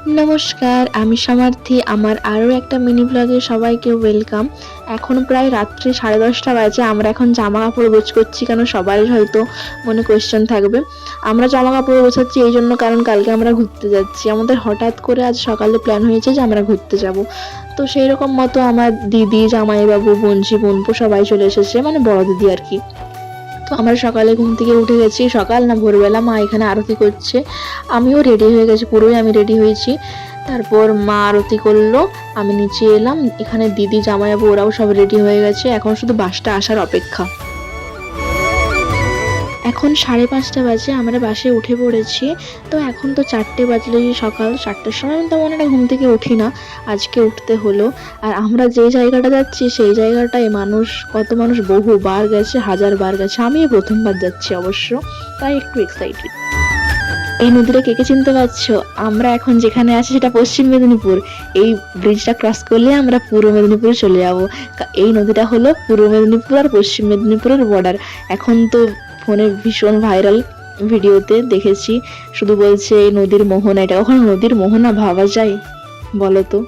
নমস্কার, আমি সমার্থী। আমার আরও একটা মিনি ব্লগে সবাইকে ওয়েলকাম। এখন প্রায় রাত্রি 10:30 বাজে। আমরা এখন জামা কাপড় গোছ করছি, কারণ সবারই হয়তো মনে কোয়েশ্চেন থাকবে। আমরা জামা কাপড় গোছাচ্ছি এই জন্য, কারণ কালকে আমরা ঘুরতে যাচ্ছি। আমাদের হঠাৎ করে আজ সকালে প্ল্যান হয়েছে যে আমরা ঘুরতে যাব। তো সেই রকম মতো আমার দিদি, জামাইবাবু, বোনঝি, বোনপো সবাই চলে এসেছে, মানে বড় দিদি আর কি। তো আমরা সকালে ঘুম থেকে উঠে গেছি, সকাল না ভোরবেলা, মা এখানে আরতি করছে। আমিও রেডি হয়ে গেছি, পুরোই আমি রেডি হয়েছি। তারপর মা আরতি করলো, আমি নিচে এলাম। এখানে দিদি, জামাইবাবু ওরাও সব রেডি হয়ে গেছে, এখন শুধু বাসটা আসার অপেক্ষা। এখন 5:30 বাজে, আমরা বাসে উঠে পড়েছি। তো এখন তো 4টে বাজলেই, সকাল 4টার সময় আমি তেমন একটা ঘুম থেকে উঠি না, আজকে উঠতে হলো। আর আমরা যে জায়গাটা যাচ্ছি সেই জায়গাটায় কত মানুষ বহুবার গেছে, 1000 বার গেছে। আমি প্রথমবার যাচ্ছি অবশ্য, তাই একটু এক্সাইটেড। এই নদীটা কে কে চিনতে পারছো? আমরা এখন যেখানে আছি সেটা পশ্চিম মেদিনীপুর। এই ব্রিজটা ক্রস করলে আমরা পূর্ব মেদিনীপুরে চলে যাব। এই নদীটা হলো পূর্ব মেদিনীপুর আর পশ্চিম মেদিনীপুরের বর্ডার। এখন তো ফোনে ভীষণ ভাইরাল, ভিডিওতে দেখেছি, শুধু বলছে এই নদীর মোহনা। এটা কখনো নদীর মোহনা ভাবা যায় বলো তো?